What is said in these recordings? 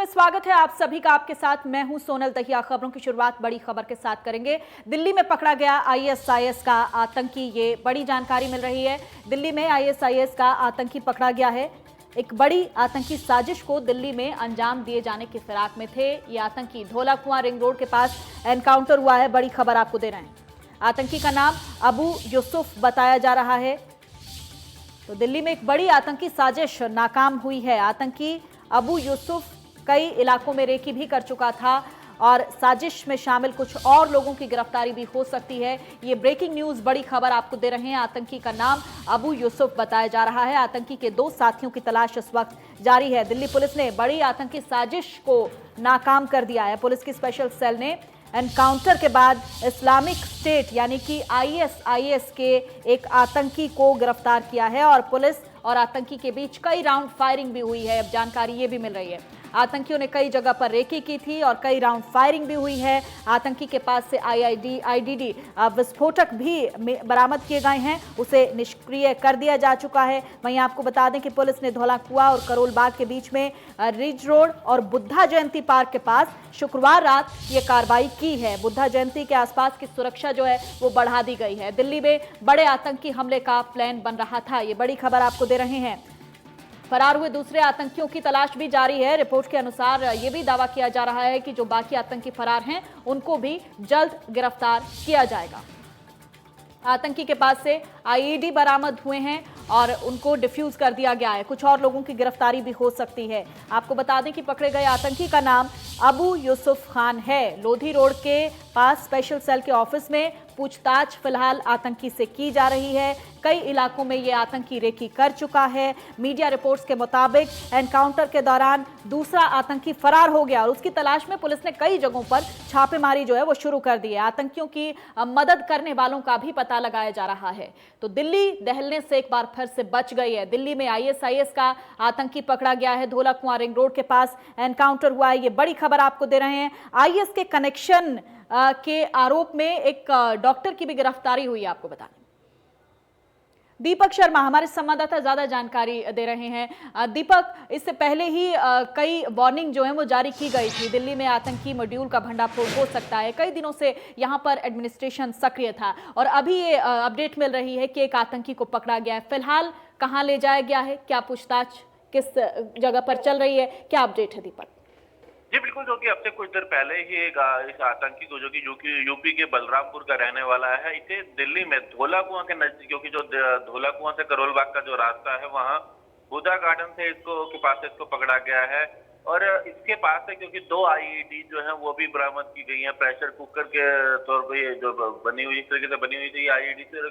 में स्वागत है आप सभी का। आपके साथ मैं हूं सोनल दहिया। खबरों की शुरुआत बड़ी खबर के साथ करेंगे। दिल्ली में पकड़ा गया आईएसआईएस का आतंकी, ये बड़ी जानकारी मिल रही है। दिल्ली में आईएसआईएस का आतंकी पकड़ा गया है। एक बड़ी आतंकी साजिश को दिल्ली में अंजाम दिए जाने की फिराक में थे ये आतंकी। धौला कुआं रिंग रोड के पास एनकाउंटर हुआ है, बड़ी खबर आपको दे रहे हैं। आतंकी का नाम अबू यूसुफ बताया जा रहा है। तो दिल्ली में एक बड़ी आतंकी साजिश नाकाम हुई है। आतंकी अबू यूसुफ कई इलाकों में रेकी भी कर चुका था और साजिश में शामिल कुछ और लोगों की गिरफ्तारी भी हो सकती है। ये ब्रेकिंग न्यूज, बड़ी खबर आपको दे रहे हैं। आतंकी का नाम अबू यूसुफ बताया जा रहा है। आतंकी के 2 साथियों की तलाश इस वक्त जारी है। दिल्ली पुलिस ने बड़ी आतंकी साजिश को नाकाम कर दिया है। पुलिस की स्पेशल सेल ने एनकाउंटर के बाद इस्लामिक स्टेट यानी कि आईएसआईएस के एक आतंकी को गिरफ्तार किया है और पुलिस और आतंकी के बीच कई राउंड फायरिंग भी हुई है। अब जानकारी ये भी मिल रही है, आतंकियों ने कई जगह पर रेकी की थी और कई राउंड फायरिंग भी हुई है। आतंकी के पास से आईईडी विस्फोटक भी बरामद किए गए हैं, उसे निष्क्रिय कर दिया जा चुका है। वहीं आपको बता दें कि पुलिस ने धौला कुआं और करोल बाग के बीच में रिज रोड और बुद्धा जयंती पार्क के पास शुक्रवार रात ये कार्रवाई की है। बुद्धा जयंती के आसपास की सुरक्षा जो है वो बढ़ा दी गई है। दिल्ली में बड़े आतंकी हमले का प्लान बन रहा था, ये बड़ी खबर आपको दे रहे हैं। फरार हुए दूसरे आतंकियों की तलाश भी जारी है। रिपोर्ट के अनुसार ये भी दावा किया जा रहा है कि जो बाकी आतंकी फरार हैं उनको भी जल्द गिरफ्तार किया जाएगा। आतंकी के पास से आईईडी बरामद हुए हैं और उनको डिफ्यूज कर दिया गया है। कुछ और लोगों की गिरफ्तारी भी हो सकती है। आपको बता दें कि पकड़े गए आतंकी का नाम अबू यूसुफ खान है। लोधी रोड के पास स्पेशल सेल के ऑफिस में पूछताछ फिलहाल आतंकी से की जा रही है। कई इलाकों में ये आतंकी रेकी कर चुका है। मीडिया रिपोर्ट्स के मुताबिक एनकाउंटर के दौरान दूसरा आतंकी फरार हो गया और उसकी तलाश में पुलिस ने कई जगहों पर छापेमारी जो है वो शुरू कर दी है। आतंकियों की मदद करने वालों का भी पता लगाया जा रहा है। तो दिल्ली दहलने से एक बार फिर से बच गई है। दिल्ली में आईएसआईएस का आतंकी पकड़ा गया है। धौला कुआं रिंग रोड के पास एनकाउंटर हुआ है, ये बड़ी खबर आपको दे रहे हैं। आईएस के कनेक्शन के आरोप में एक डॉक्टर की भी गिरफ्तारी हुई है। आपको बता दें, दीपक शर्मा हमारे संवाददाता ज्यादा जानकारी दे रहे हैं। दीपक, इससे पहले ही कई वार्निंग जो है वो जारी की गई थी। दिल्ली में आतंकी मॉड्यूल का भंडाफोड़ हो सकता है। कई दिनों से यहां पर एडमिनिस्ट्रेशन सक्रिय था और अभी ये अपडेट मिल रही है कि एक आतंकी को पकड़ा गया है। फिलहाल कहां ले जाया गया है, क्या पूछताछ किस जगह पर चल रही है, क्या अपडेट है दीपक? जी बिल्कुल, जो कि अब से कुछ देर पहले ही इस आतंकी को, जो कि यूपी के बलरामपुर का रहने वाला है, इसे दिल्ली में धौला कुआं के नजदीक, क्योंकि जो धौला कुआं से करोल बाग का जो रास्ता है वहाँ बुद्धा गार्डन से के पास इसको पकड़ा गया है। और इसके पास है क्योंकि 2 आईईडी जो है वो भी बरामद की गई है। प्रेशर कुकर के तौर पर ये जो बनी हुई, इस तरीके से बनी हुई थी आईईडी से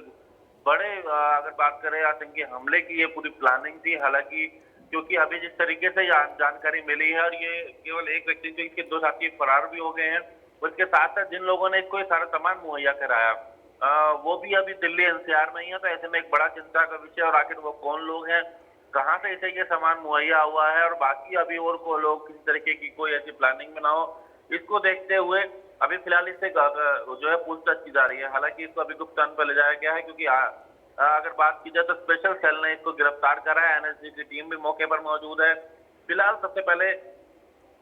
बड़े अगर बात करें आतंकी हमले की, ये पूरी प्लानिंग थी। हालांकि क्योंकि अभी जिस तरीके से जानकारी मिली है और ये केवल एक व्यक्ति से, इसके 2 साथी फरार भी हो गए हैं। उसके साथ साथ जिन लोगों ने इसको सारा सामान मुहैया कराया वो भी अभी दिल्ली एनसीआर में ही है। तो ऐसे में एक बड़ा चिंता का विषय, और आखिर वो कौन लोग हैं, कहाँ से इसे ये सामान मुहैया हुआ है और बाकी अभी और को लोग किसी तरीके की कोई ऐसी प्लानिंग में ना हो, इसको देखते हुए अभी फिलहाल इससे जो है पूछताछ की जा रही है। हालांकि इसको अभी गुप्तान पर ले जाया गया है क्योंकि अगर बात की जाए तो स्पेशल सेल ने इसको गिरफ्तार करा है। एनएसजी की टीम भी मौके पर मौजूद है। फिलहाल सबसे पहले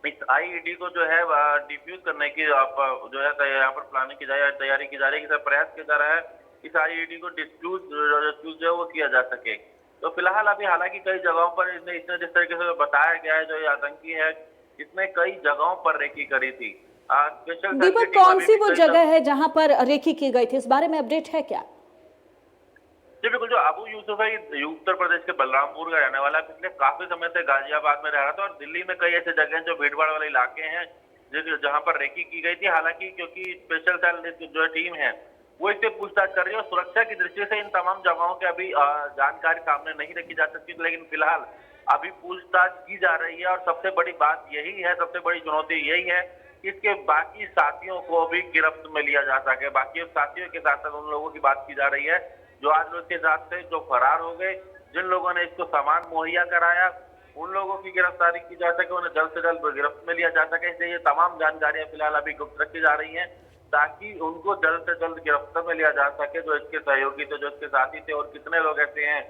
इस आईईडी को जो है डिफ्यूज करने की जो है यहाँ पर प्लानिंग की तैयारी की जा रही है, प्रयास किया जा रहा है इस आईईडी को डिफ्यूज जो है वो किया जा सके। तो फिलहाल अभी हालांकि कई जगहों पर इसने जिस तरीके से बताया गया है, जो ये आतंकी है इसने कई जगहों पर रेकी करी थी। स्पेशल दीपक, कौन सी वो जगह है जहां पर रेकी की गई थी, इस बारे में अपडेट है क्या? जी बिल्कुल, जो अबू यूसुफ है उत्तर प्रदेश के बलरामपुर का रहने वाला है। पिछले काफी समय से गाजियाबाद में रह रहा था और दिल्ली में कई ऐसे जगह जो भीड़भाड़ वाले इलाके हैं जहां पर रेकी की गई थी। हालांकि क्योंकि स्पेशल सेल जो टीम है वो इससे पूछताछ कर रही है और सुरक्षा की दृष्टि से इन तमाम जगहों की अभी जानकारी सामने नहीं रखी जा सकती, लेकिन फिलहाल अभी पूछताछ की जा रही है। और सबसे बड़ी बात यही है, सबसे बड़ी चुनौती यही है कि इसके बाकी साथियों को भी गिरफ्त में लिया जा सके। बाकी साथियों के साथ साथ उन लोगों की बात की जा रही है जो आज उसके साथ से जो फरार हो गए, जिन लोगों ने इसको सामान मुहैया कराया, उन लोगों की गिरफ्तारी की जा सके, उन्हें जल्द से जल्द गिरफ्त में लिया जा सके। इसलिए ये तमाम जानकारियां फिलहाल अभी गुप्त रखी जा रही हैं ताकि उनको जल्द से जल्द गिरफ्तार में लिया जा सके, जो इसके सहयोगी थे, जो इसके साथी थे, और कितने लोग ऐसे हैं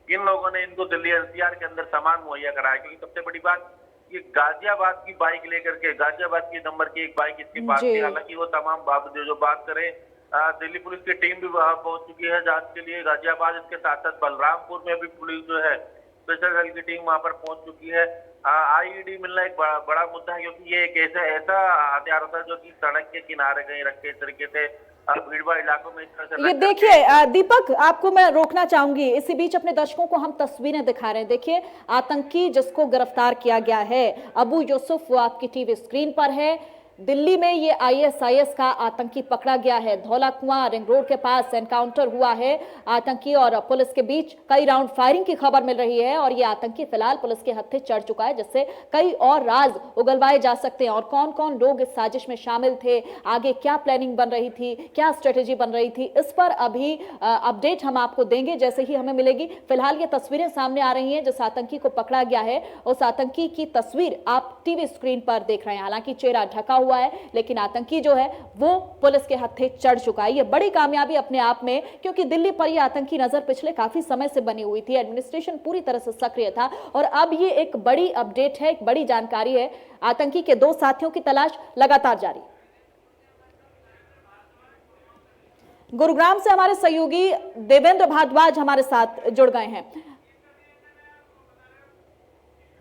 किन लोगों ने इनको दिल्ली एनसीआर के अंदर सामान मुहैया कराया। क्योंकि सबसे बड़ी बात ये गाजियाबाद की बाइक लेकर के, गाजियाबाद के नंबर की एक बाइक इसके पास थी। हालांकि वो तमाम जो बात करें, दिल्ली पुलिस की टीम भी वहां पहुंच चुकी है जांच के लिए गाजियाबाद। इसके साथ साथ बलरामपुर में भी पुलिस जो है स्पेशल सेल की टीम वहां पर पहुंच चुकी है। आईईडी मिलना एक बड़ा मुद्दा है, क्योंकि ये एक ऐसा हथियार होता है जो कि सड़क के किनारे कहीं रखे तरीके से भीड़ भाड़ इलाकों में इस तरह से ये देखिए दीपक, आपको मैं रोकना चाहूंगी, इसी बीच अपने दर्शकों को हम तस्वीरें दिखा रहे हैं। देखिए आतंकी जिसको गिरफ्तार किया गया है अबू यूसुफ, वो आपकी टीवी स्क्रीन पर है। दिल्ली में ये आईएसआईएस का आतंकी पकड़ा गया है। धौला कुआं रिंग रोड के पास एनकाउंटर हुआ है आतंकी और पुलिस के बीच। कई राउंड फायरिंग की खबर मिल रही है और ये आतंकी फिलहाल पुलिस के हत्थे चढ़ चुका है, जिससे कई और राज उगलवाए जा सकते हैं। और कौन कौन लोग इस साजिश में शामिल थे, आगे क्या प्लानिंग बन रही थी, क्या स्ट्रेटेजी बन रही थी, इस पर अभी अपडेट हम आपको देंगे जैसे ही हमें मिलेगी। फिलहाल ये तस्वीरें सामने आ रही हैं जिस आतंकी को पकड़ा गया है, उस आतंकी की तस्वीर आप टीवी स्क्रीन पर देख रहे हैं। हालांकि चेहरा ढका हुआ है, लेकिन आतंकी जो है वो पुलिस के हत्थे चढ़ चुका है। ये बड़ी कामयाबी अपने आप में, क्योंकि दिल्ली पर यह आतंकी नजर पिछले काफी समय से बनी हुई थी। एडमिनिस्ट्रेशन पूरी तरह से सक्रिय था और अब ये एक बड़ी अपडेट है, एक बड़ी जानकारी है। आतंकी के 2 साथियों की तलाश लगातार जारी। गुरुग्राम से हमारे सहयोगी देवेंद्र भारद्वाज हमारे साथ जुड़ गए हैं।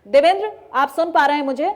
देवेंद्र, आप सुन पा रहे हैं मुझे?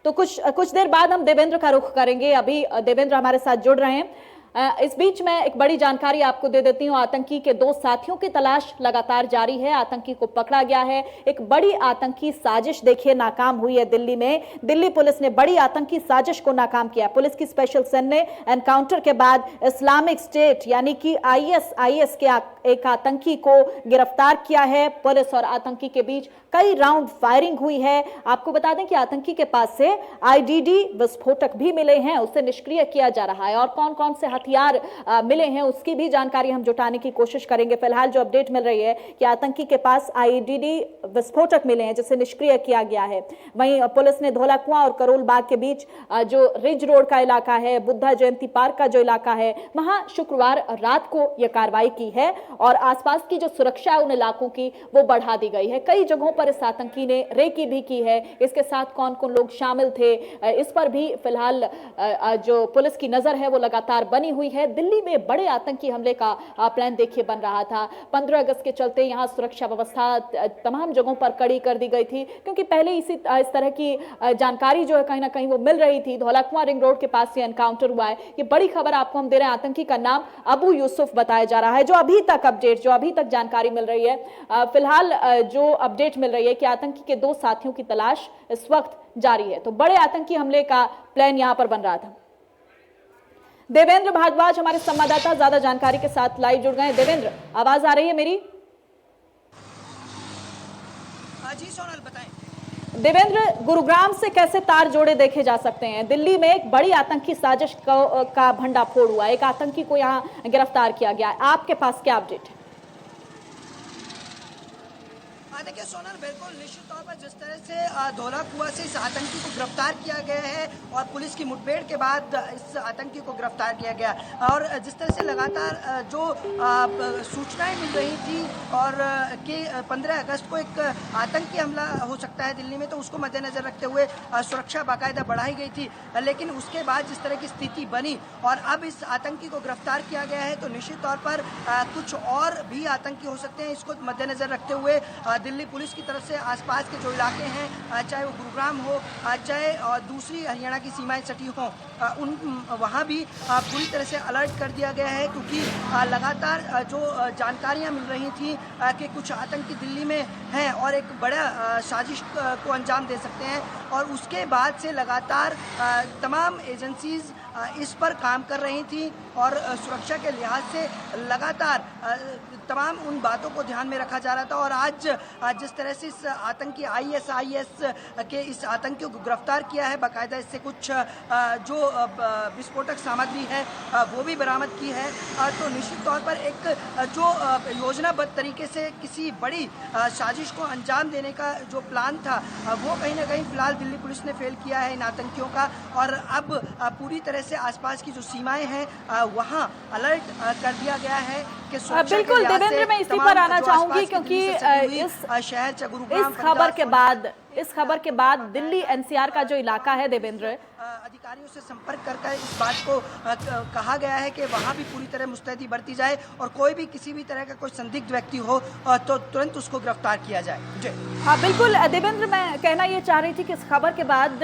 तो कुछ देर बाद हम देवेंद्र का रुख करेंगे। अभी देवेंद्र हमारे साथ जुड़ रहे हैं। इस बीच मैं एक बड़ी जानकारी आपको दे देती हूं। आतंकी के 2 साथियों की तलाश लगातार जारी है। आतंकी को पकड़ा गया है। एक बड़ी आतंकी साजिश देखिए नाकाम हुई है दिल्ली में। दिल्ली पुलिस ने बड़ी आतंकी साजिश को नाकाम किया। पुलिस की स्पेशल सेल ने एनकाउंटर के बाद इस्लामिक स्टेट यानी कि आईएसआईएस के एक आतंकी को गिरफ्तार किया है। पुलिस और आतंकी के बीच कई राउंड फायरिंग हुई है। आपको बता दें कि आतंकी के पास से आईईडी विस्फोटक भी मिले हैं, उसे निष्क्रिय किया जा रहा है। और कौन कौन से हथियार मिले हैं उसकी भी जानकारी हम जुटाने की कोशिश करेंगे। फिलहाल जो अपडेट मिल रही है कि आतंकी के पास आईईडी विस्फोटक मिले हैं जिसे निष्क्रिय किया गया है। वहीं पुलिस ने धौला कुआं और करोल बाग के बीच जो रिज रोड का इलाका है, बुद्धा जयंती पार्क का जो इलाका है, वहां शुक्रवार रात को यह कार्रवाई की है और आसपास की जो सुरक्षा है उन इलाकों की वो बढ़ा दी गई है। कई जगहों पर इस आतंकी ने रेकी भी की है। इसके साथ कौन कौन लोग शामिल थे इस पर भी फिलहाल जो पुलिस की नजर है वो लगातार बनी हुई है। दिल्ली में बड़े आतंकी हमले का प्लान देखिए बन रहा था। 15 अगस्त के चलते यहां सुरक्षा व्यवस्था तमाम जगहों पर कड़ी कर दी गई थी, क्योंकि पहले इस तरह की जानकारी जो है कहीं ना कहीं वो मिल रही थी। धौला कुआं रिंग रोड के पास ये एनकाउंटर हुआ है। ये बड़ी खबर आपको हम दे रहे हैं। आतंकी का नाम अबू यूसुफ बताया जा रहा है। जो अभी तक जानकारी मिल रही है, फिलहाल जो अपडेट मिल रही है कि आतंकी के 2 साथियों की तलाश इस वक्त जारी है। तो बड़े आतंकी हमले का प्लान यहां पर बन रहा था। देवेंद्र भारद्वाज हमारे संवाददाता ज्यादा जानकारी के साथ लाइव जुड़ गए हैं। देवेंद्र, आवाज आ रही है मेरी? जी सोनल, बताएं। देवेंद्र, गुरुग्राम से कैसे तार जोड़े देखे जा सकते हैं? दिल्ली में एक बड़ी आतंकी साजिश का भंडाफोड़ हुआ, एक आतंकी को यहां गिरफ्तार किया गया है। आपके पास क्या अपडेट है? देखिए सोनल, बिल्कुल निश्चित तौर पर जिस तरह से धौला कुआं से इस आतंकी को गिरफ्तार किया गया है और पुलिस की मुठभेड़ के बाद इस आतंकी को गिरफ्तार किया गया, और जिस तरह से लगातार जो सूचनाएं मिल रही थी और कि 15 अगस्त को एक आतंकी हमला हो सकता है दिल्ली में, तो उसको मद्देनजर रखते हुए सुरक्षा बाकायदा बढ़ाई गई थी। लेकिन उसके बाद जिस तरह की स्थिति बनी और अब इस आतंकी को गिरफ्तार किया गया है, तो निश्चित तौर पर कुछ और भी आतंकी हो सकते हैं। इसको मद्देनजर रखते हुए दिल्ली पुलिस की तरफ से आसपास के जो इलाके हैं, चाहे वो गुरुग्राम हो, चाहे दूसरी हरियाणा की सीमाएं सटी हों, वहाँ भी पूरी तरह से अलर्ट कर दिया गया है, क्योंकि लगातार जो जानकारियाँ मिल रही थी कि कुछ आतंकी दिल्ली में हैं और एक बड़ा साजिश को अंजाम दे सकते हैं। और उसके बाद से लगातार तमाम एजेंसीज इस पर काम कर रही थी और सुरक्षा के लिहाज से लगातार तमाम उन बातों को ध्यान में रखा जा रहा था। और आज जिस तरह से इस आतंकी आईएसआईएस के इस आतंकियों को गिरफ्तार किया है, बाकायदा इससे कुछ जो विस्फोटक सामग्री है वो भी बरामद की है, तो निश्चित तौर पर एक जो योजनाबद्ध तरीके से किसी बड़ी साजिश को अंजाम देने का जो प्लान था वो कहीं ना कहीं फिलहाल दिल्ली पुलिस ने फेल किया है इन आतंकियों का। और अब पूरी तरह से आसपास की जो सीमाएं हैं वहाँ अलर्ट कर दिया गया है कि सुरक्षा के बिल्कुल लिहाज से देवेंद्र, मैं इसी तमाम पर आना जो चाहूंगी आसपास की क्योंकि दिल्ली से सटी हुई, इस शहर गुरुग्राम इस खबर के फरीदाबाद बाद इस खबर के बाद दिल्ली एनसीआर का जो इलाका है देवेंद्र, अधिकारियों से संपर्क कर इस बात को कहा गया है कि वहाँ भी पूरी तरह मुस्तैदी बरती जाए और कोई भी किसी भी तरह का कोई संदिग्ध व्यक्ति हो तो तुरंत उसको गिरफ्तार किया जाए। जी हाँ बिल्कुल देवेंद्र, मैं कहना ये चाह रही थी कि इस खबर के बाद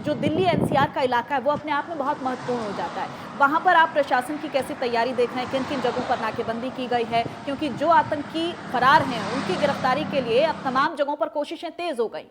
जो दिल्ली एनसीआर का इलाका है वो अपने आप में बहुत महत्वपूर्ण हो जाता है। वहां पर आप प्रशासन की कैसी तैयारी देख रहे हैं, किन किन जगहों पर नाकेबंदी की गई है, क्योंकि जो आतंकी फरार हैं उनकी गिरफ्तारी के लिए अब तमाम जगहों पर कोशिशें तेज हो गई।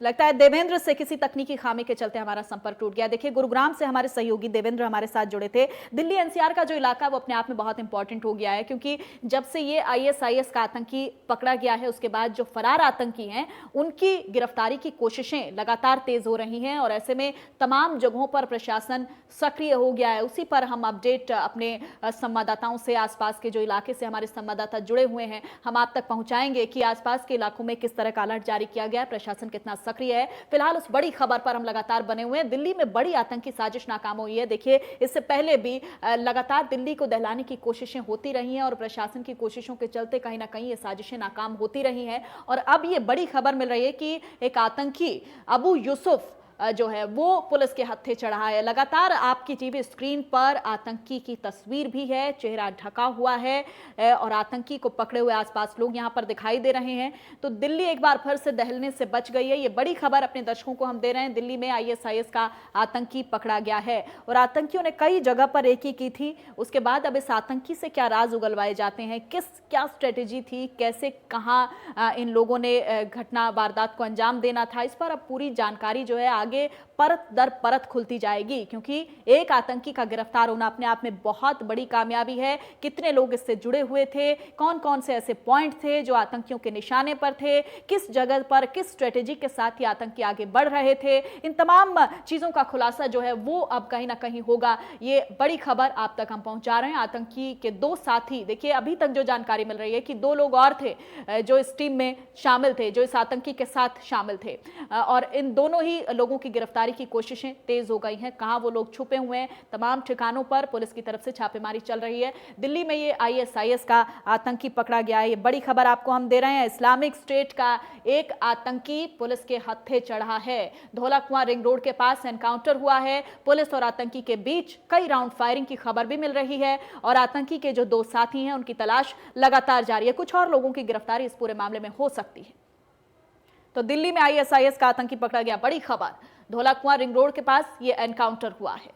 लगता है देवेंद्र से किसी तकनीकी खामी के चलते हमारा संपर्क टूट गया। देखिए, गुरुग्राम से हमारे सहयोगी देवेंद्र हमारे साथ जुड़े थे। दिल्ली एनसीआर का जो इलाका है वो अपने आप में बहुत इंपॉर्टेंट हो गया है, क्योंकि जब से ये आईएसआईएस का आतंकी पकड़ा गया है उसके बाद जो फरार आतंकी हैं उनकी गिरफ्तारी की कोशिशें लगातार तेज हो रही हैं और ऐसे में तमाम जगहों पर प्रशासन सक्रिय हो गया है। उसी पर हम अपडेट अपने संवाददाताओं से, आसपास के जो इलाके से हमारे संवाददाता जुड़े हुए हैं, हम आप तक पहुंचाएंगे कि आसपास के इलाकों में किस तरह का अलर्ट जारी किया गया है, प्रशासन कितना सक्रिय है। फिलहाल उस बड़ी खबर पर हम लगातार बने हुए हैं। दिल्ली में बड़ी आतंकी साजिश नाकाम हुई है। देखिए, इससे पहले भी लगातार दिल्ली को दहलाने की कोशिशें होती रही हैं और प्रशासन की कोशिशों के चलते कहीं ना कहीं ये साजिशें नाकाम होती रही हैं और अब ये बड़ी खबर मिल रही है कि एक आतंकी अबू यूसुफ जो है वो पुलिस के हत्थे चढ़ा है। लगातार आपकी टीवी स्क्रीन पर आतंकी की तस्वीर भी है, चेहरा ढका हुआ है और आतंकी को पकड़े हुए आसपास लोग यहां पर दिखाई दे रहे हैं। तो दिल्ली एक बार फिर से दहलने से बच गई है। ये बड़ी खबर अपने दर्शकों को हम दे रहे हैं। दिल्ली में आईएसआईएस का आतंकी पकड़ा गया है और आतंकियों ने कई जगह पर रेकी की थी। उसके बाद अब इस आतंकी से क्या राज उगलवाए जाते हैं, क्या स्ट्रेटेजी थी, कैसे कहां इन लोगों ने घटना वारदात को अंजाम देना था, इस पर अब पूरी जानकारी जो है आगे परत दर परत खुलती जाएगी, क्योंकि एक आतंकी का गिरफ्तार होना अपने आप में बहुत बड़ी कामयाबी है। कितने लोग इससे जुड़े हुए थे, कौन कौन से ऐसे पॉइंट थे जो आतंकियों के निशाने पर थे, किस जगह पर किस स्ट्रेटेजी के साथ ये आतंकी आगे बढ़ रहे थे, इन तमाम चीजों का खुलासा जो है वो अब कहीं ना कहीं होगा। ये बड़ी खबर आप तक हम पहुंचा रहे हैं। आतंकी के दो साथी, देखिए अभी तक जो जानकारी मिल रही है कि दो लोग और थे जो इस टीम में शामिल थे, जो इस आतंकी के साथ शामिल थे और इन दोनों ही लोगों की गिरफ्तारी की कोशिशें तेज हो गई हैं। कहां वो लोग छुपे हुए हैं, तमाम ठिकानों पर पुलिस की तरफ से छापेमारी चल रही है। दिल्ली में ये आईएसआईएस का आतंकी पकड़ा गया है। ये बड़ी खबर आपको हम दे रहे हैं। इस्लामिक स्टेट का एक आतंकी पुलिस के हत्थे चढ़ा है। धौला कुआं रिंग रोड के पास एनकाउंटर हुआ है। पुलिस और आतंकी के बीच कई राउंड फायरिंग की खबर भी मिल रही है और आतंकी के जो दो साथी हैं उनकी तलाश लगातार जारी है। कुछ और लोगों की गिरफ्तारी इस पूरे मामले में हो सकती है। तो दिल्ली में आईएसआईएस का आतंकी पकड़ा गया, बड़ी खबर। धौला कुआं रिंग रोड के पास ये एनकाउंटर हुआ है।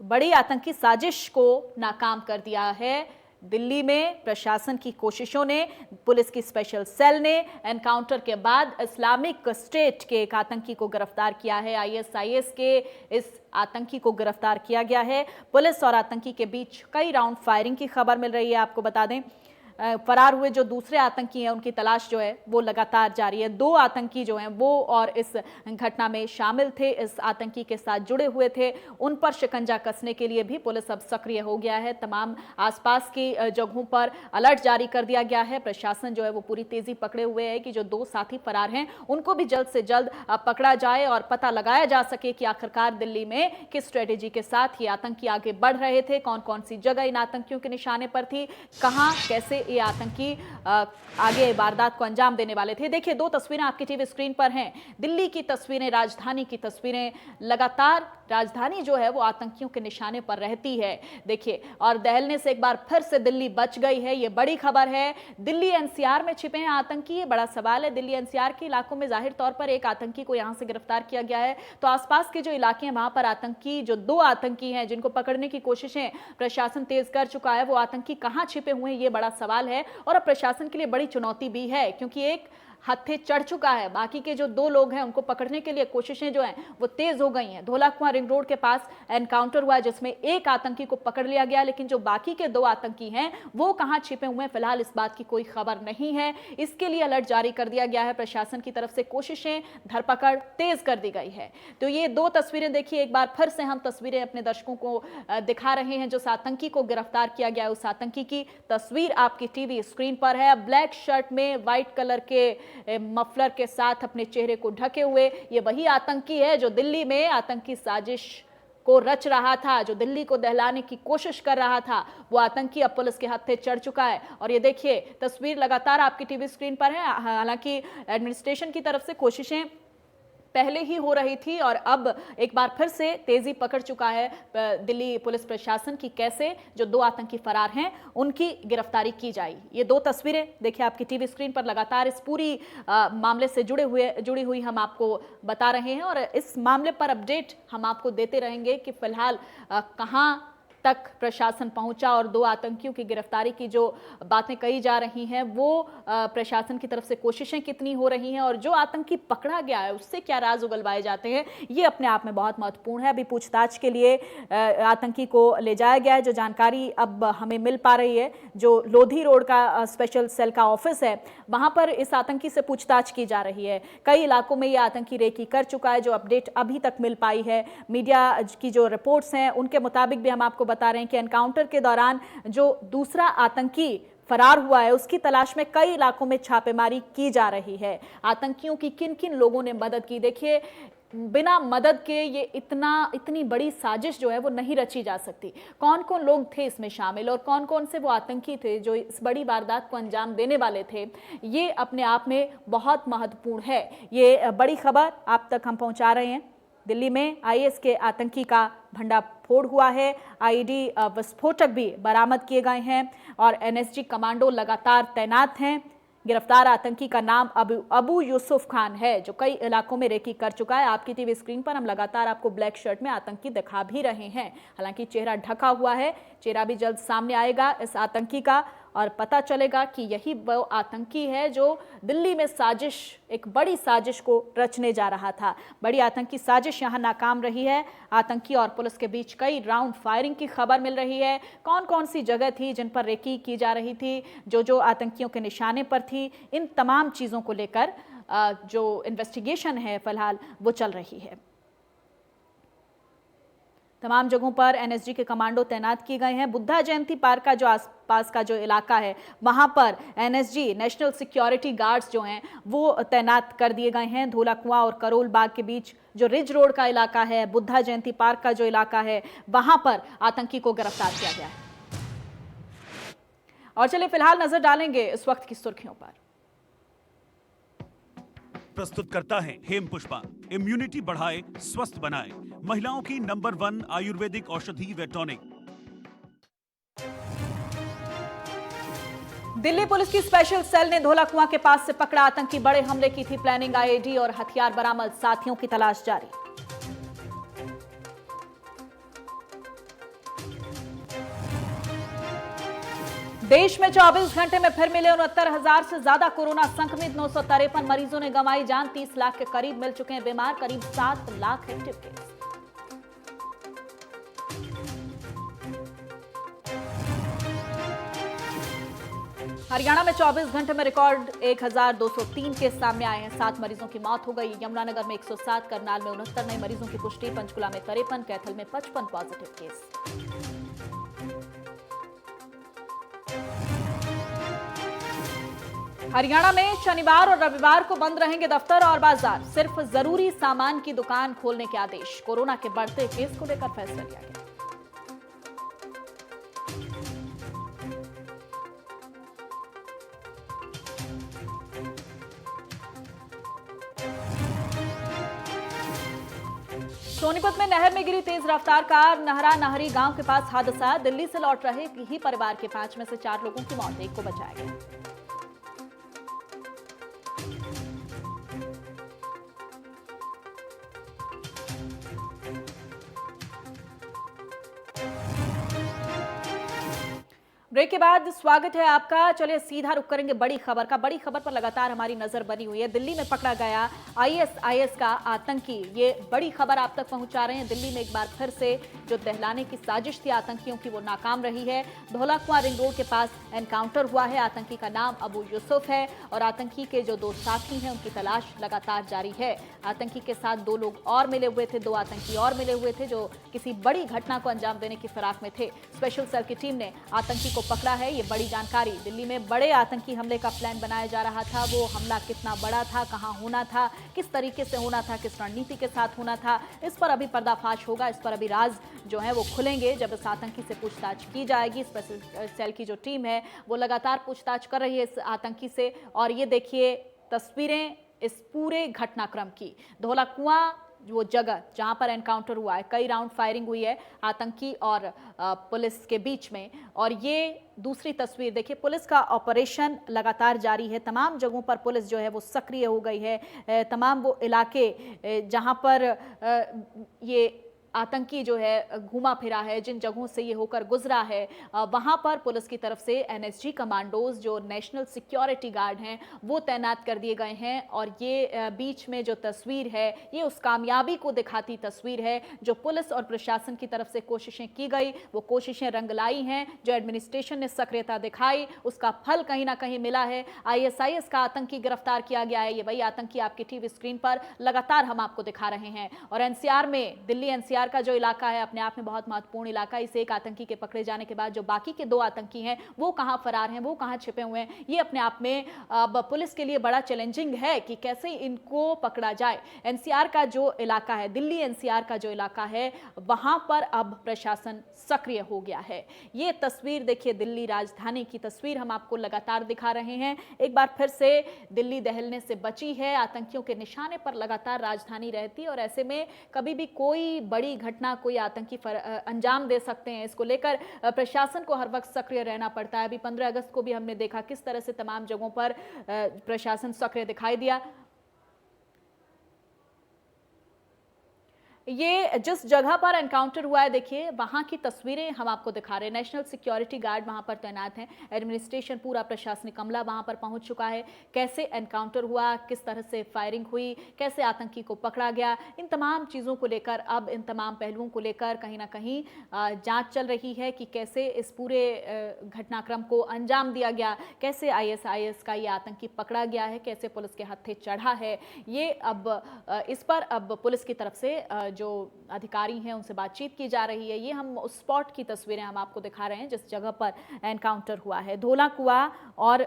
तो बड़ी आतंकी साजिश को नाकाम कर दिया है दिल्ली में प्रशासन की कोशिशों ने। पुलिस की स्पेशल सेल ने एनकाउंटर के बाद इस्लामिक स्टेट के एक आतंकी को गिरफ्तार किया है। आईएसआईएस के इस आतंकी को गिरफ्तार किया गया है। पुलिस और आतंकी के बीच कई राउंड फायरिंग की खबर मिल रही है। आपको बता दें, फरार हुए जो दूसरे आतंकी हैं उनकी तलाश जो है वो लगातार जारी है। दो आतंकी जो हैं वो और इस घटना में शामिल थे, इस आतंकी के साथ जुड़े हुए थे, उन पर शिकंजा कसने के लिए भी पुलिस अब सक्रिय हो गया है। तमाम आसपास की जगहों पर अलर्ट जारी कर दिया गया है। प्रशासन जो है वो पूरी तेजी पकड़े हुए है कि जो दो साथी फरार हैं उनको भी जल्द से जल्द पकड़ा जाए और पता लगाया जा सके कि आखिरकार दिल्ली में किस स्ट्रेटेजी के साथ ये आतंकी आगे बढ़ रहे थे, कौन कौन सी जगह इन आतंकियों के निशाने पर थी, कहां कैसे ये आतंकी आगे वारदात को अंजाम देने वाले थे। देखिए, दो तस्वीरें आपकी टीवी स्क्रीन पर हैं। दिल्ली की तस्वीरें, राजधानी की तस्वीरें। लगातार राजधानी जो है वो आतंकियों के निशाने पर रहती है। देखिए, और दहलने से एक बार फिर से दिल्ली बच गई है। ये बड़ी खबर है। दिल्ली एनसीआर में छिपे हैं आतंकी, ये बड़ा सवाल है। दिल्ली एनसीआर के इलाकों में जाहिर तौर पर एक आतंकी को यहां से गिरफ्तार किया गया है, तो आसपास के जो इलाके हैं वहां पर आतंकी, जो दो आतंकी हैं जिनको पकड़ने की कोशिशें प्रशासन तेज कर चुका है, वो आतंकी कहां छिपे हुए हैं ये बड़ा सवाल है और अब प्रशासन के लिए बड़ी चुनौती भी है, क्योंकि एक हत्थे चढ़ चुका है। बाकी के जो दो लोग हैं उनको पकड़ने के लिए कोशिशें जो हैं वो तेज हो गई हैं। धौला कुआं रिंग रोड के पास एनकाउंटर हुआ जिसमें एक आतंकी को पकड़ लिया गया, लेकिन जो बाकी के दो आतंकी हैं वो कहां छिपे हुए हैं फिलहाल इस बात की कोई खबर नहीं है। इसके लिए अलर्ट जारी कर दिया गया है। प्रशासन की तरफ से कोशिशें, धरपकड़ तेज कर दी गई है। तो ये दो तस्वीरें देखिए, एक बार फिर से हम तस्वीरें अपने दर्शकों को दिखा रहे हैं। जो आतंकी को गिरफ्तार किया गया उस आतंकी की तस्वीर आपकी टीवी स्क्रीन पर है। ब्लैक शर्ट में व्हाइट कलर के मफलर के साथ अपने चेहरे को ढके हुए। ये वही आतंकी है जो दिल्ली में आतंकी साजिश को रच रहा था, जो दिल्ली को दहलाने की कोशिश कर रहा था। वो आतंकी अब पुलिस के हत्थे चढ़ चुका है। और ये देखिए तस्वीर लगातार आपकी टीवी स्क्रीन पर है। हालांकि एडमिनिस्ट्रेशन की तरफ से कोशिशें पहले ही हो रही थी और अब एक बार फिर से तेजी पकड़ चुका है दिल्ली पुलिस प्रशासन की, कैसे जो 2 आतंकी फरार हैं उनकी गिरफ्तारी की जाए। ये 2 तस्वीरें देखिए आपकी टीवी स्क्रीन पर, लगातार इस पूरी मामले से जुड़ी हुई हम आपको बता रहे हैं और इस मामले पर अपडेट हम आपको देते रहेंगे कि फिलहाल कहां तक प्रशासन पहुंचा और 2 आतंकियों की गिरफ्तारी की जो बातें कही जा रही हैं वो प्रशासन की तरफ से कोशिशें कितनी हो रही हैं और जो आतंकी पकड़ा गया है उससे क्या राज उगलवाए जाते हैं, ये अपने आप में बहुत महत्वपूर्ण है। अभी पूछताछ के लिए आतंकी को ले जाया गया है। जो जानकारी अब हमें मिल पा रही है, जो लोधी रोड का स्पेशल सेल का ऑफिस है वहां पर इस आतंकी से पूछताछ की जा रही है। कई इलाकों में ये आतंकी रेकी कर चुका है, जो अपडेट अभी तक मिल पाई है। मीडिया की जो रिपोर्ट्स हैं उनके मुताबिक भी हम आपको बता रहे हैं कि एनकाउंटर के दौरान जो दूसरा आतंकी फरार हुआ है उसकी तलाश में कई इलाकों में छापेमारी की जा रही है। आतंकियों की किन किन लोगों ने मदद की, देखिए बिना मदद के ये इतनी बड़ी साजिश जो है वो नहीं रची जा सकती। कौन कौन लोग थे इसमें शामिल और कौन कौन से वो आतंकी थे जो इस बड़ी वारदात को अंजाम देने वाले थे, ये अपने आप में बहुत महत्वपूर्ण है। ये बड़ी खबर आप तक हम पहुंचा रहे हैं। दिल्ली में आईएस के आतंकी का भंडाफोड़ हुआ है। आईईडी विस्फोटक भी बरामद किए गए हैं और एनएसजी कमांडो लगातार तैनात हैं। गिरफ्तार आतंकी का नाम अबू यूसुफ खान है, जो कई इलाकों में रेकी कर चुका है। आपकी टीवी स्क्रीन पर हम लगातार आपको ब्लैक शर्ट में आतंकी दिखा भी रहे हैं। हालांकि चेहरा ढका हुआ है, चेहरा भी जल्द सामने आएगा इस आतंकी का और पता चलेगा कि यही वो आतंकी है जो दिल्ली में एक बड़ी साजिश को रचने जा रहा था। बड़ी आतंकी साजिश यहां नाकाम रही है। आतंकी और पुलिस के बीच कई राउंड फायरिंग की खबर मिल रही है। कौन कौन सी जगह थी जिन पर रेकी की जा रही थी, जो आतंकियों के निशाने पर थी, इन तमाम चीज़ों को लेकर जो इन्वेस्टिगेशन है फिलहाल वो चल रही है। तमाम जगहों पर एनएसजी के कमांडो तैनात किए गए हैं। बुद्धा जयंती पार्क का जो आसपास का जो इलाका है वहां पर एनएसजी नेशनल सिक्योरिटी गार्ड्स जो हैं वो तैनात कर दिए गए हैं। धोला कुआं और करोल बाग के बीच जो रिज रोड का इलाका है, बुद्धा जयंती पार्क का जो इलाका है, वहां पर आतंकी को गिरफ्तार किया गया है। और चलिए फिलहाल नजर डालेंगे इस वक्त की सुर्खियों पर। प्रस्तुत करता है हेम पुष्पा। इम्यूनिटी बढ़ाए, स्वस्थ बनाए, महिलाओं की नंबर 1 आयुर्वेदिक औषधि व टॉनिक। दिल्ली पुलिस की स्पेशल सेल ने धोला कुआं के पास से पकड़ा आतंकी। बड़े हमले की थी प्लानिंग, आईईडी और हथियार बरामद, साथियों की तलाश जारी। देश में 24 घंटे में फिर मिले 69,000 से ज्यादा कोरोना संक्रमित। 953 मरीजों ने गंवाई जान। 30 लाख के करीब मिल चुके हैं बीमार। करीब 7 लाख एक्टिव केस। हरियाणा में 24 घंटे में रिकॉर्ड 1203 केस सामने आए हैं। 7 मरीजों की मौत हो गई। यमुनानगर में 107, करनाल में 69 नए मरीजों की पुष्टि। पंचकुला में 53, कैथल में 55 पॉजिटिव केस। हरियाणा में शनिवार और रविवार को बंद रहेंगे दफ्तर और बाजार। सिर्फ जरूरी सामान की दुकान खोलने के आदेश। कोरोना के बढ़ते केस को लेकर फैसला लिया गया। सोनीपत में नहर में गिरी तेज रफ्तार कार। नहरा नहरी गांव के पास हादसा। दिल्ली से लौट रहे ही परिवार के 5 में से 4 लोगों की मौत, 1 को बचाया गया। ब्रेक के बाद स्वागत है आपका। चलिए सीधा रुक करेंगे बड़ी खबर का। बड़ी खबर पर लगातार हमारी नजर बनी हुई है। दिल्ली में पकड़ा गया आईएसआईएस का आतंकी, ये बड़ी खबर आप तक पहुंचा रहे हैं। दिल्ली में एक बार फिर से जो दहलाने की साजिश थी आतंकियों की वो नाकाम रही है। धोला कुआं रिंग रोड के पास एनकाउंटर हुआ है। आतंकी का नाम अबू यूसुफ है और आतंकी के जो 2 साथी हैं उनकी तलाश लगातार जारी है। आतंकी के साथ 2 लोग और मिले हुए थे, 2 आतंकी और मिले हुए थे जो किसी बड़ी घटना को अंजाम देने की फिराक में थे। स्पेशल सेल की टीम ने आतंकी को पकड़ा है, ये बड़ी जानकारी। दिल्ली में बड़े आतंकी हमले का प्लान बनाया जा रहा था। वो हमला कितना बड़ा था, कहां होना था, किस तरीके से होना था, किस रणनीति के साथ होना था, इस पर अभी पर्दाफाश होगा। इस पर अभी राज जो है वो खुलेंगे जब इस आतंकी से पूछताछ की जाएगी। स्पेशल सेल की जो टीम है वो लगातार पूछताछ कर रही है इस आतंकी से। और ये देखिए तस्वीरें इस पूरे घटनाक्रम की। धौला कुआं वो जगह जहां पर एनकाउंटर हुआ है, कई राउंड फायरिंग हुई है आतंकी और पुलिस के बीच में। और ये दूसरी तस्वीर देखिए, पुलिस का ऑपरेशन लगातार जारी है। तमाम जगहों पर पुलिस जो है वो सक्रिय हो गई है। तमाम वो इलाके जहां पर ये आतंकी जो है घूमा फिरा है, जिन जगहों से ये होकर गुजरा है, वहां पर पुलिस की तरफ से एनएसजी कमांडोज जो नेशनल सिक्योरिटी गार्ड हैं वो तैनात कर दिए गए हैं। और ये बीच में जो तस्वीर है ये उस कामयाबी को दिखाती तस्वीर है जो पुलिस और प्रशासन की तरफ से कोशिशें की गई, वो कोशिशें रंग लाई हैं। जो एडमिनिस्ट्रेशन ने सक्रियता दिखाई उसका फल कहीं ना कहीं मिला है। आईएसआईएस का आतंकी गिरफ्तार किया गया है। ये वही आतंकी आपकी टीवी स्क्रीन पर लगातार हम आपको दिखा रहे हैं। और एनसीआर में, दिल्ली एनसीआर का जो इलाका है अपने आप में बहुत महत्वपूर्ण इलाका है। इसे एक आतंकी के पकड़े जाने के बाद जो बाकी के 2 आतंकी हैं वो कहां फरार हैं, वो कहां छिपे हुए हैं, ये अपने आप में अब पुलिस के लिए बड़ा चैलेंजिंग है कि कैसे इनको पकड़ा जाए। एनसीआर का जो इलाका है, दिल्ली एनसीआर का जो इलाका है, वहां पर अब प्रशासन सक्रिय हो गया है। ये तस्वीर देखिए, दिल्ली राजधानी की तस्वीर हम आपको लगातार दिखा रहे हैं। एक बार फिर से दिल्ली दहलने से बची है। आतंकियों के निशाने पर लगातार राजधानी रहती है और ऐसे में कभी भी कोई बड़ी घटना, कोई आतंकी अंजाम दे सकते हैं। इसको लेकर प्रशासन को हर वक्त सक्रिय रहना पड़ता है। अभी 15 अगस्त को भी हमने देखा किस तरह से तमाम जगहों पर प्रशासन सक्रिय दिखाई दिया। ये जिस जगह पर एनकाउंटर हुआ है देखिए, वहां की तस्वीरें हम आपको दिखा रहे हैं। नेशनल सिक्योरिटी गार्ड वहां पर तैनात हैं, एडमिनिस्ट्रेशन, पूरा प्रशासनिक अमला वहां पर पहुंच चुका है। कैसे एनकाउंटर हुआ, किस तरह से फायरिंग हुई, कैसे आतंकी को पकड़ा गया, इन तमाम चीज़ों को लेकर, अब इन तमाम पहलुओं को लेकर कहीं ना कहीं जांच चल रही है कि कैसे इस पूरे घटनाक्रम को अंजाम दिया गया, कैसे आईएसआईएस का ये आतंकी पकड़ा गया है, कैसे पुलिस के हत्थे चढ़ा है। ये अब इस पर अब पुलिस की तरफ से जो अधिकारी हैं उनसे बातचीत की जा रही है। ये हम उस स्पॉट की तस्वीरें हम आपको दिखा रहे हैं जिस जगह पर एनकाउंटर हुआ है। धौला कुआं और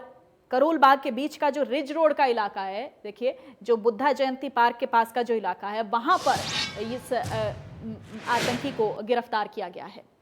करोल बाग के बीच का जो रिज रोड का इलाका है, देखिए जो बुद्धा जयंती पार्क के पास का जो इलाका है, वहां पर इस आतंकी को गिरफ्तार किया गया है।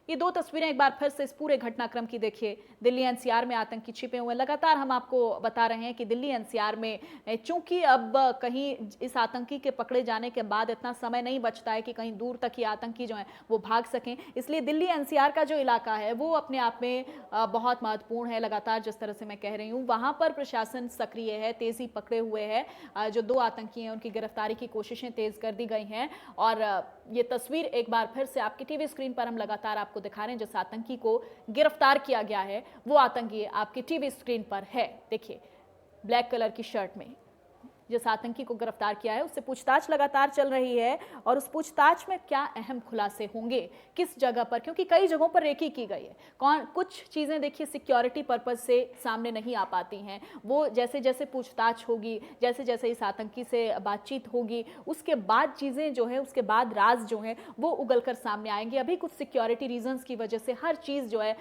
ये 2 तस्वीरें एक बार फिर से इस पूरे घटनाक्रम की देखिए। दिल्ली एनसीआर में आतंकी छिपे हुए हैं। लगातार हम आपको बता रहे हैं कि दिल्ली एनसीआर में चूंकि अब कहीं इस आतंकी के पकड़े जाने के बाद इतना समय नहीं बचता है कि कहीं दूर तक ये आतंकी जो है वो भाग सकें, इसलिए दिल्ली एनसीआर का जो इलाका है वो अपने आप में बहुत महत्वपूर्ण है। लगातार जिस तरह से मैं कह रही हूँ, वहाँ पर प्रशासन सक्रिय है, तेजी पकड़े हुए है। जो 2 आतंकी हैं उनकी गिरफ्तारी की कोशिशें तेज कर दी गई हैं। और ये तस्वीर एक बार फिर से आपकी टीवी स्क्रीन पर हम लगातार आपको दिखा रहे हैं। जिस आतंकी को गिरफ्तार किया गया है वो आतंकी आपकी टीवी स्क्रीन पर है। देखिए, ब्लैक कलर की शर्ट में जिस आतंकी को गिरफ्तार किया है उससे पूछताछ लगातार चल रही है। और उस पूछताछ में क्या अहम खुलासे होंगे, किस जगह पर, क्योंकि कई जगहों पर रेकी की गई है। कुछ चीज़ें देखिए सिक्योरिटी पर्पज से सामने नहीं आ पाती हैं। वो जैसे जैसे पूछताछ होगी, जैसे जैसे इस आतंकी से बातचीत होगी, उसके बाद चीज़ें जो है, उसके बाद राज जो है वो उगल कर सामने आएंगे। अभी कुछ सिक्योरिटी रीजंस की वजह से हर चीज़ जो है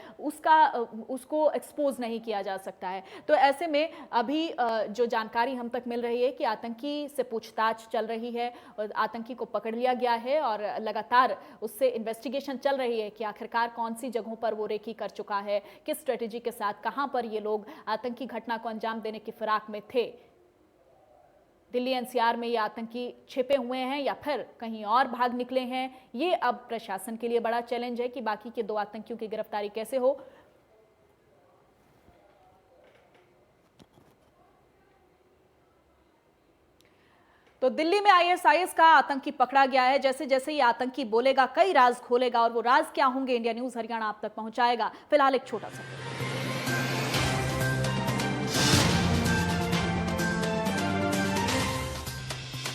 उसको एक्सपोज नहीं किया जा सकता है। तो ऐसे में अभी जो जानकारी हम तक मिल रही है कि आतंकी से पूछताछ चल रही है और आतंकी को पकड़ लिया गया है और लगातार उससे इन्वेस्टिगेशन चल रही है कि आखिरकार कौन सी जगहों पर वो रेकी कर चुका है, किस स्ट्रेटेजी के साथ, कहां पर ये लोग आतंकी घटना को अंजाम देने की फिराक में थे। दिल्ली एनसीआर में ये आतंकी छिपे हुए हैं या फिर कहीं और भाग निकले हैं, ये अब प्रशासन के लिए बड़ा चैलेंज है कि बाकी के 2 आतंकियों की गिरफ्तारी कैसे हो। तो दिल्ली में आईएसआईएस का आतंकी पकड़ा गया है। जैसे जैसे ये आतंकी बोलेगा कई राज खोलेगा और वो राज क्या होंगे इंडिया न्यूज हरियाणा आप तक पहुंचाएगा। फिलहाल एक छोटा सा